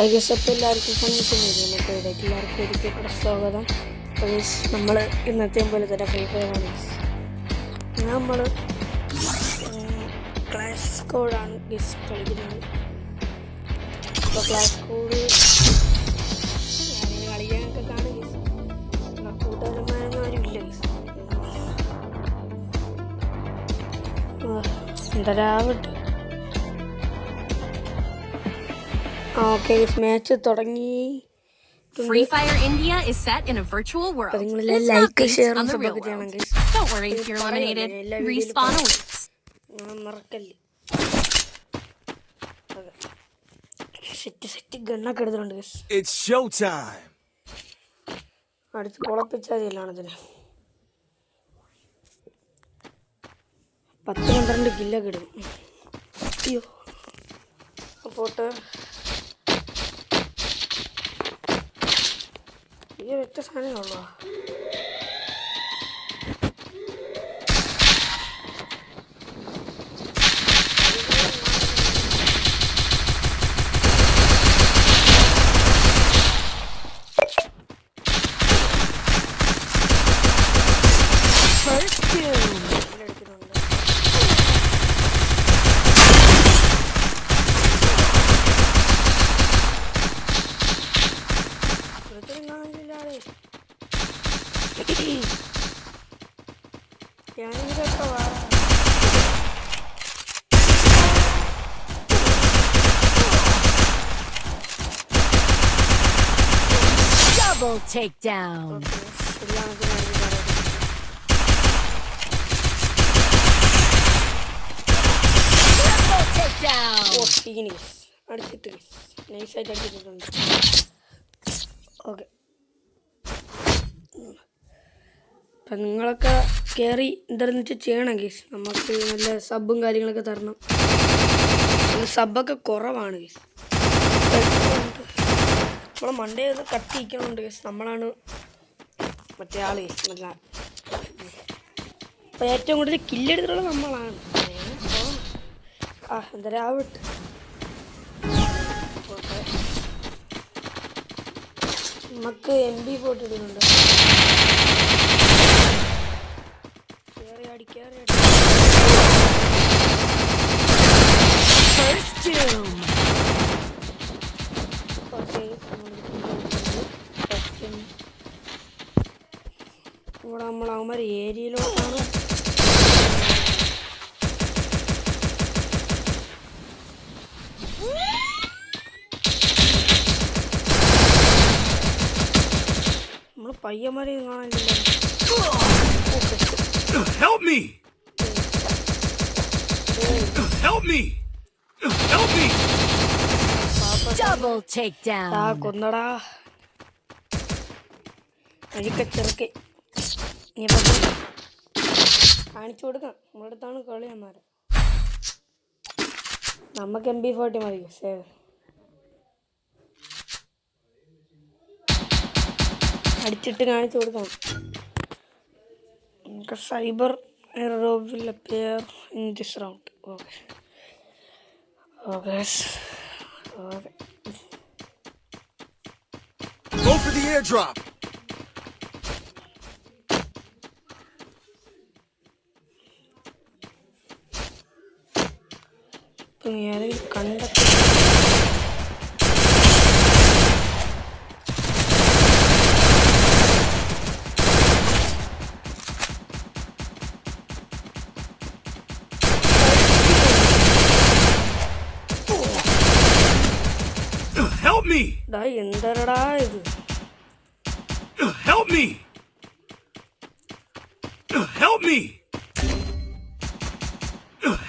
എല്ലാവർക്കും ഒരിക്കൽ കൂടെ സ്വാഗതം. നമ്മൾ ഇന്നത്തെയും പോലെ തന്നെ ഫ്രീ ഫയറാണ്. നമ്മൾ ക്ലാഷ് സ്ക്വാഡാണ് കളിക്കുന്നത്. അപ്പോൾ ക്ലാഷ് സ്ക്വാഡ് കളിക്കാനൊക്കെ കാണും. കൂട്ടുകാരന്മാരൊന്നും ആരുമില്ല. എന്തരാവട്ടെ. Okay, match തുടങ്ങി. Free Fire India is set in a virtual world. It's not based on the real world. Don't worry if you're eliminated. Respawn awaits. It's showtime. അടുത്ത് കുളപ്പിച്ചാതില്ലാണ് അതിന് 10-12 കില്ലൊക്കെ ഇടും. അയ്യോ പോട്ട് ഈ ഒറ്റ സാധനമുള്ളൂ. Double takedown. Triple takedown. അടിച്ചിട്ട് നൈസായിട്ട് അടിച്ചിട്ടുണ്ട്. ഓക്കെ, അപ്പം നിങ്ങളൊക്കെ കയറി എന്താണെന്ന് വെച്ചാൽ ചെയ്യണം ഗീസ്. നമുക്ക് നല്ല സബും കാര്യങ്ങളൊക്കെ തരണം. സബൊക്കെ കുറവാണ് ഗീസ്. നമ്മളെ മണ്ടേ ഒന്ന് കത്തിയിരിക്കണമുണ്ട് ഗീസ്. നമ്മളാണ് മറ്റേ ആൾ ഗീസ്. നല്ല അപ്പം ഏറ്റവും കൂടുതൽ കില്ലെടുത്തിട്ടുള്ളത് നമ്മളാണ്. എന്തരാവട്ടെ. നമുക്ക് MP40 ഇടുന്നുണ്ട്. ഇവിടെ നമ്മൾ അവന്മാർ ഏരിയയിലോട്ടാണ്. നമ്മൾ പയ്യന്മാരെ കാണാനില്ല. Help me! Help me! Help me! Double takedown. കൊന്നടാ അഴിക്ക ചെറുക്കെ. കാണിച്ചു കൊടുക്കാം. നമ്മുടെ അടുത്താണ് കളിയന്മാരെ. നമുക്ക് MP40 മതി. സേവ് അടിച്ചിട്ട് കാണിച്ചു കൊടുക്കാം. Cyber error will appear in this round. Okay. Go for the airdrop. Help me! എന്തരടാ ഇത്? Help me! Help me!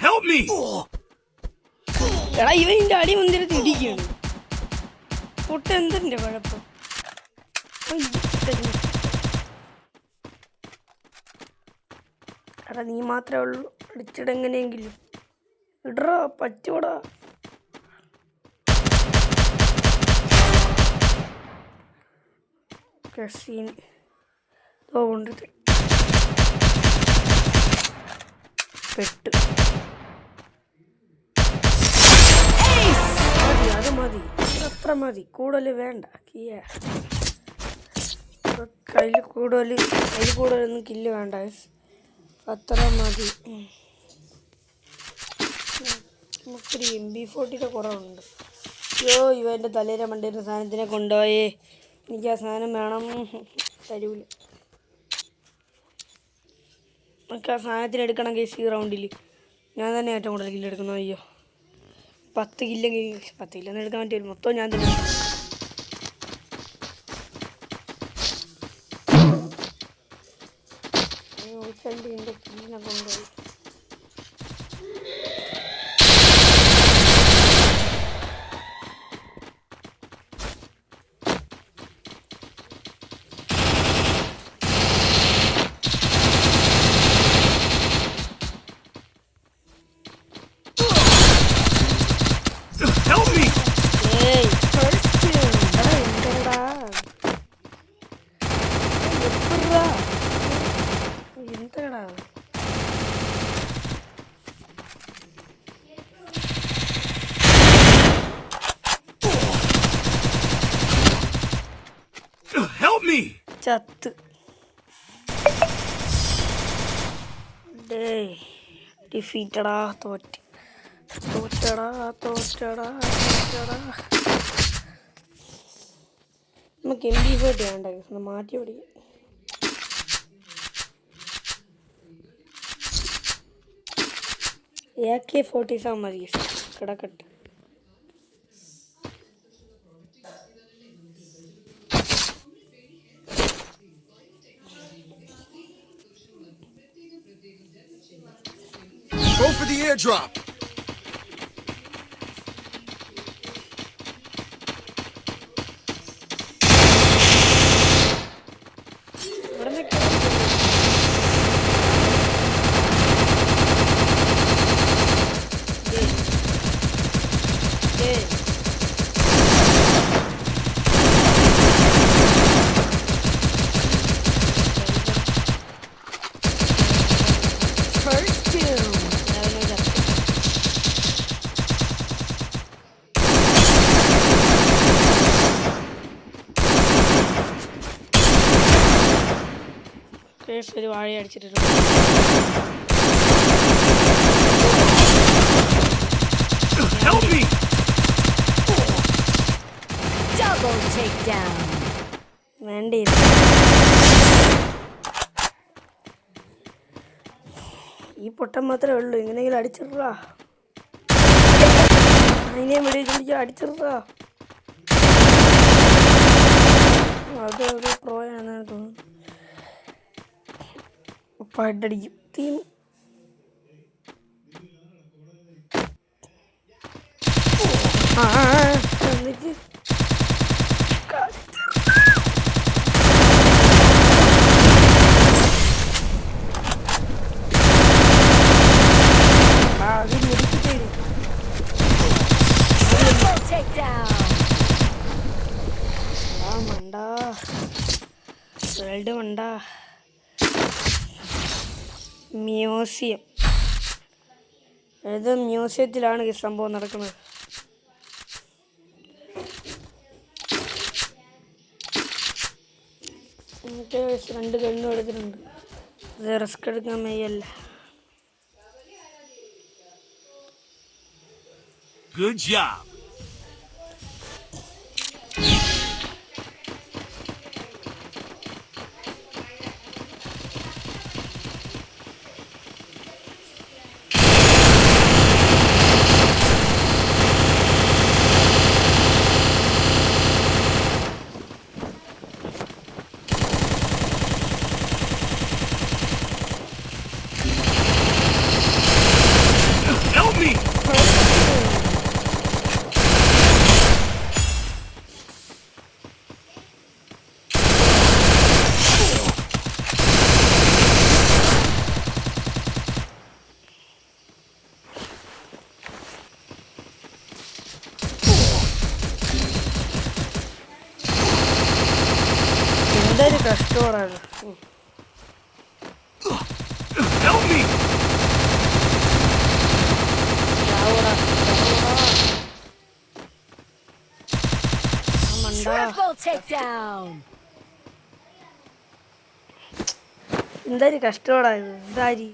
Help me! എടാ ഇവൻ്റെ അടി മുന്തിരത്ത് ഇടിക്കുകയാണ്. പൊട്ട് എന്തിൻ്റെ കുഴപ്പം? എടാ നീ മാത്രമേ ഉള്ളൂ. അടിച്ചിടെങ്ങനെയെങ്കിലും ഇടറാ, പറ്റൂടാ. സീൻ കൊണ്ടിട്ട് പെട്ട്. അത് മതി. അത്ര അത്ര മതി, കൂടുതൽ വേണ്ട. കയ്യിൽ കൂടുതലൊന്നും കില്ല് വേണ്ട, അത്ര മതി. നമുക്കൊരു MP40 കുറവുണ്ട്. അയ്യോ, ഇവൻ്റെ തലേരെ മണ്ടിരുന്ന സാധനത്തിനെ കൊണ്ടുപോയേ. എനിക്ക് ആ സാധനം വേണം. തരൂല. നമുക്ക് ആ സാധനത്തിന് എടുക്കണം കേസ്. ഈ റൗണ്ടിൽ ഞാൻ തന്നെ ഏറ്റവും കൂടുതൽ കില്ലെടുക്കുന്നു. അയ്യോ, 10 കില്ലെങ്കിൽ 10 കില്ലൊന്നും എടുക്കാൻ പറ്റില്ല. മൊത്തം ഞാൻ തന്നെ. എൻ്റെ കില്ലിനെ കൊണ്ടുപോയി. Help me! Help me! ചത്ത്. ഡിഫീറ്റടാ. തോറ്റടാ. നമുക്ക് MP40 വേണ്ട, മാറ്റി പിടിക്കും. AK-47 മതി കിടക്കട്ടെ. Go for the airdrop. ഒരു വാഴ അടിച്ചിട്ടുണ്ട്. Help me! Double takedown. വേണ്ടി ഈ പൊട്ടം മാത്രമേ ഉള്ളൂ. എങ്ങനെയെങ്കിലും അടിച്ചിടാ. അതിനെയും വെടിച്ച് അടിച്ചിടാ. അത് പ്രോയാണെന്ന് തോന്നുന്നു. ഉപ്പായിട്ടടിക്കും. തീം എന്നിട്ട് വേൾഡ് മണ്ട. മ്യൂസിയം. ഏത് മ്യൂസിയത്തിലാണ് ഈ സംഭവം നടക്കുന്നത്? എനിക്ക് 2 ഗണ്ണും എടുത്തിട്ടുണ്ട്. അത് റിസ്ക് എടുക്കാൻ വയ്യല്ല. Good job. Help me! എന്തൊരു കഷ്ടമാണ്. Help me! Triple takedown. എന്തായാലും കഷ്ടപ്പാടായത് എന്തായി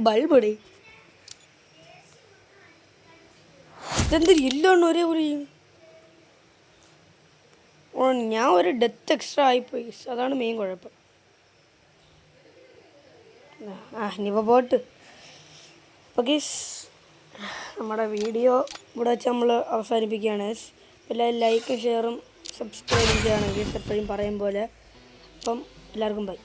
ബൾബടെ ഇതെന്തൊരു ഇല്ലോണ്ട് ഒരേപോലെ ഞാൻ ഒരു ഡെത്ത് എക്സ്ട്രാ ആയിപ്പോയി അതാണ് മെയിൻ കുഴപ്പം ഇനിയിപ്പോൾ പോട്ട് അപ്പോൾ ഗീസ് നമ്മുടെ വീഡിയോ ഇവിടെ വെച്ച് നമ്മൾ അവസാനിപ്പിക്കുകയാണ് എല്ലാവരും ലൈക്കും ഷെയറും സബ്സ്ക്രൈബും ചെയ്യുകയാണെങ്കിൽ എപ്പോഴും പറയും പോലെ അപ്പം എല്ലാവർക്കും ബൈ